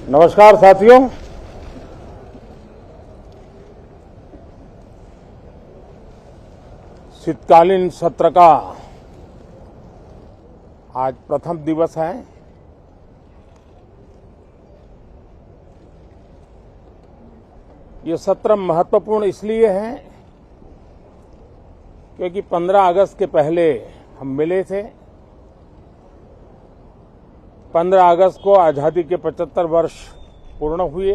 नमस्कार साथियों, शीतकालीन सत्र का आज प्रथम दिवस है। ये सत्र महत्वपूर्ण इसलिए है क्योंकि 15 अगस्त के पहले हम मिले थे। 15 अगस्त को आजादी के 75 वर्ष पूर्ण हुए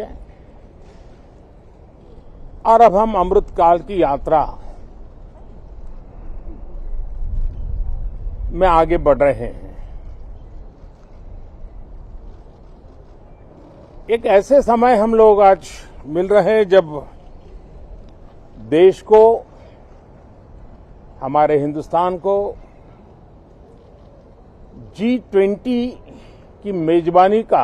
और अब हम अमृतकाल की यात्रा में आगे बढ़ रहे हैं। एक ऐसे समय हम लोग आज मिल रहे हैं जब देश को, हमारे हिंदुस्तान को G20 की मेजबानी का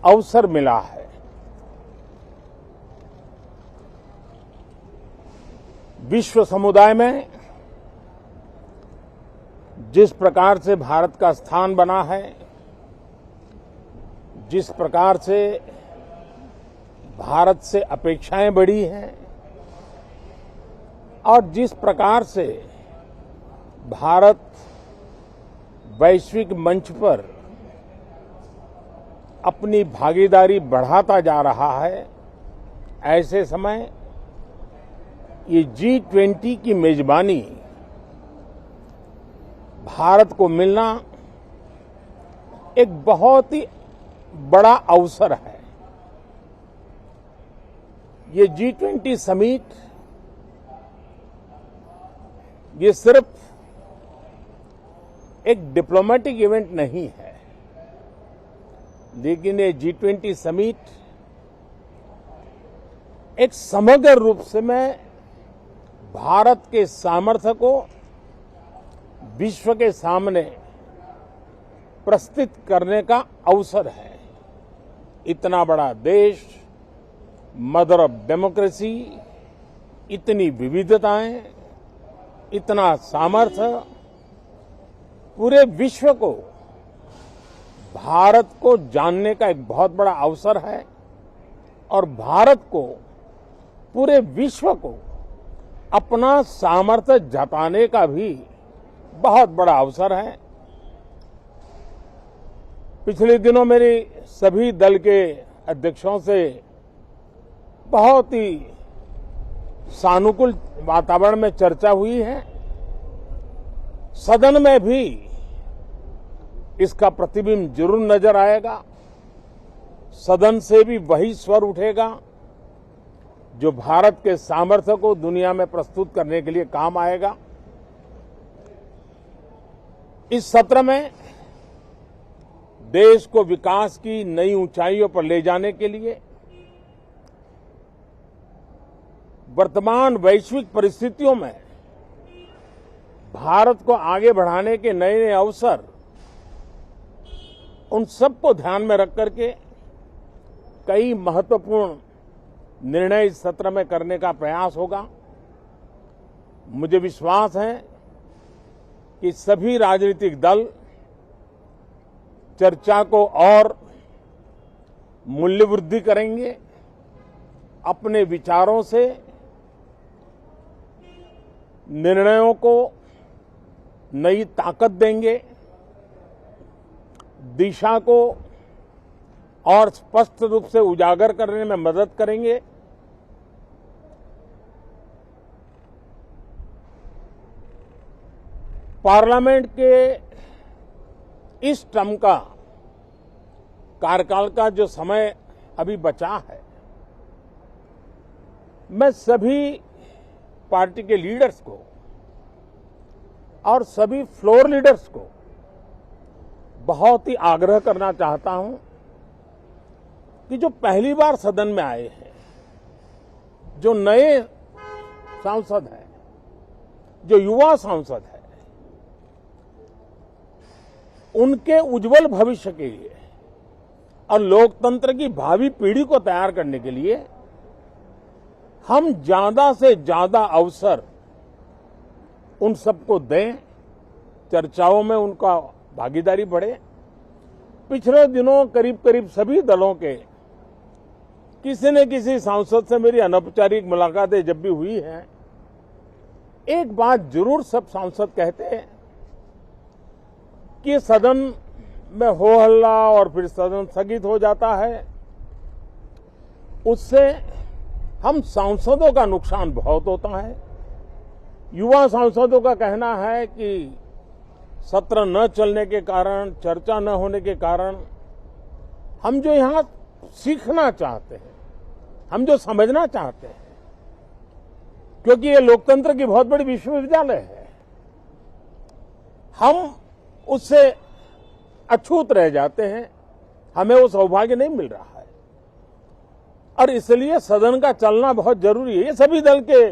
अवसर मिला है। विश्व समुदाय में जिस प्रकार से भारत का स्थान बना है, जिस प्रकार से भारत से अपेक्षाएं बढ़ी हैं और जिस प्रकार से भारत वैश्विक मंच पर अपनी भागीदारी बढ़ाता जा रहा है, ऐसे समय ये G20 की मेजबानी भारत को मिलना एक बहुत ही बड़ा अवसर है। ये G20 समिट ये सिर्फ एक डिप्लोमेटिक इवेंट नहीं है, लेकिन ये G20 समिट एक समग्र रूप से मैं भारत के सामर्थ्य को विश्व के सामने प्रस्तुत करने का अवसर है। इतना बड़ा देश, मदर ऑफ डेमोक्रेसी, इतनी विविधताएं, इतना सामर्थ्य, पूरे विश्व को भारत को जानने का एक बहुत बड़ा अवसर है और भारत को, पूरे विश्व को अपना सामर्थ्य जताने का भी बहुत बड़ा अवसर है। पिछले दिनों मेरी सभी दल के अध्यक्षों से बहुत ही सानुकूल वातावरण में चर्चा हुई है। सदन में भी इसका प्रतिबिंब जरूर नजर आएगा। सदन से भी वही स्वर उठेगा जो भारत के सामर्थ्य को दुनिया में प्रस्तुत करने के लिए काम आएगा। इस सत्र में देश को विकास की नई ऊंचाइयों पर ले जाने के लिए वर्तमान वैश्विक परिस्थितियों में भारत को आगे बढ़ाने के नए नए अवसर, उन सबको ध्यान में रख करके कई महत्वपूर्ण निर्णय इस सत्र में करने का प्रयास होगा। मुझे विश्वास है कि सभी राजनीतिक दल चर्चा को और मूल्य वृद्धि करेंगे, अपने विचारों से निर्णयों को नई ताकत देंगे, दिशा को और स्पष्ट रूप से उजागर करने में मदद करेंगे। पार्लियामेंट के इस टर्म का कार्यकाल का जो समय अभी बचा है, मैं सभी पार्टी के लीडर्स को और सभी फ्लोर लीडर्स को बहुत ही आग्रह करना चाहता हूं कि जो पहली बार सदन में आए हैं, जो नए सांसद हैं, जो युवा सांसद हैं, उनके उज्जवल भविष्य के लिए और लोकतंत्र की भावी पीढ़ी को तैयार करने के लिए हम ज्यादा से ज्यादा अवसर उन सबको दें, चर्चाओं में उनका भागीदारी बढ़े पिछले दिनों करीब करीब सभी दलों के किसी न किसी सांसद से मेरी अनौपचारिक मुलाकातें जब भी हुई हैं, एक बात जरूर सब सांसद कहते हैं कि सदन में हो हल्ला और फिर सदन स्थगित हो जाता है, उससे हम सांसदों का नुकसान बहुत होता है। युवा सांसदों का कहना है कि सत्र न चलने के कारण, चर्चा न होने के कारण हम जो यहां सीखना चाहते हैं, हम जो समझना चाहते हैं, क्योंकि ये लोकतंत्र की बहुत बड़ी विश्वविद्यालय है, हम उससे अछूत रह जाते हैं, हमें वो सौभाग्य नहीं मिल रहा है और इसलिए सदन का चलना बहुत जरूरी है। ये सभी दल के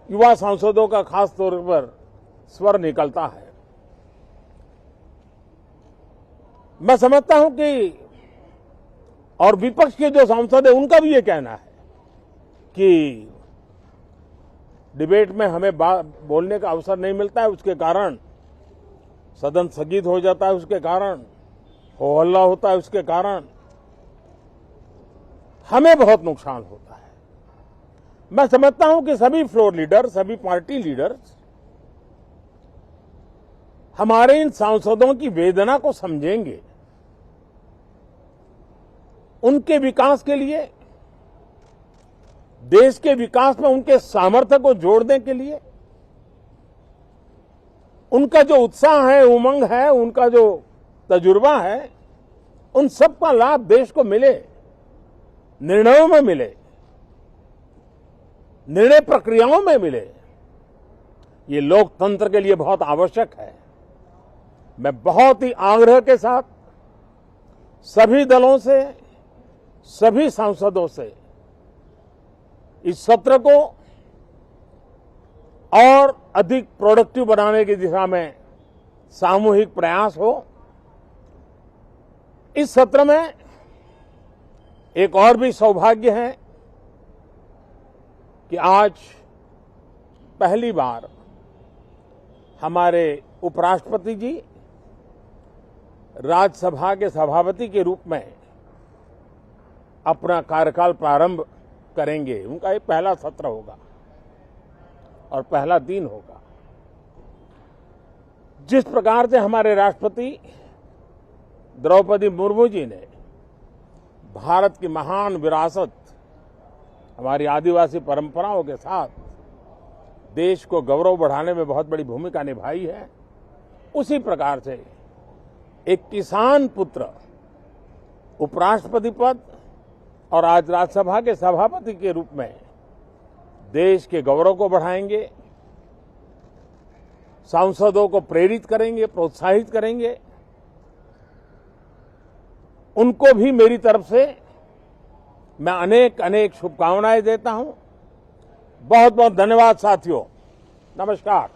युवा सांसदों का खास तौर पर स्वर निकलता है। मैं समझता हूं कि और विपक्ष के जो सांसद है उनका भी ये कहना है कि डिबेट में हमें बोलने का अवसर नहीं मिलता है, उसके कारण सदन स्थगित हो जाता है, उसके कारण हो हल्ला होता है, उसके कारण हमें बहुत नुकसान होता है। मैं समझता हूं कि सभी फ्लोर लीडर, सभी पार्टी लीडर्स हमारे इन सांसदों की वेदना को समझेंगे, उनके विकास के लिए, देश के विकास में उनके सामर्थ्य को जोड़ने के लिए, उनका जो उत्साह है, उमंग है, उनका जो तजुर्बा है, उन सब का लाभ देश को मिले, निर्णयों में मिले, निर्णय प्रक्रियाओं में मिले, ये लोकतंत्र के लिए बहुत आवश्यक है। मैं बहुत ही आग्रह के साथ सभी दलों से, सभी सांसदों से इस सत्र को और अधिक प्रोडक्टिव बनाने की दिशा में सामूहिक प्रयास हो। इस सत्र में एक और भी सौभाग्य है कि आज पहली बार हमारे उपराष्ट्रपति जी राज्यसभा के सभापति के रूप में अपना कार्यकाल प्रारंभ करेंगे। उनका ये पहला सत्र होगा और पहला दिन होगा। जिस प्रकार से हमारे राष्ट्रपति द्रौपदी मुर्मू जी ने भारत की महान विरासत, हमारी आदिवासी परंपराओं के साथ देश को गौरव बढ़ाने में बहुत बड़ी भूमिका निभाई है, उसी प्रकार से एक किसान पुत्र उपराष्ट्रपति पद और आज राज्यसभा के सभापति के रूप में देश के गौरव को बढ़ाएंगे, सांसदों को प्रेरित करेंगे, प्रोत्साहित करेंगे। उनको भी मेरी तरफ से मैं अनेक अनेक शुभकामनाएं देता हूं। बहुत बहुत धन्यवाद साथियों। नमस्कार।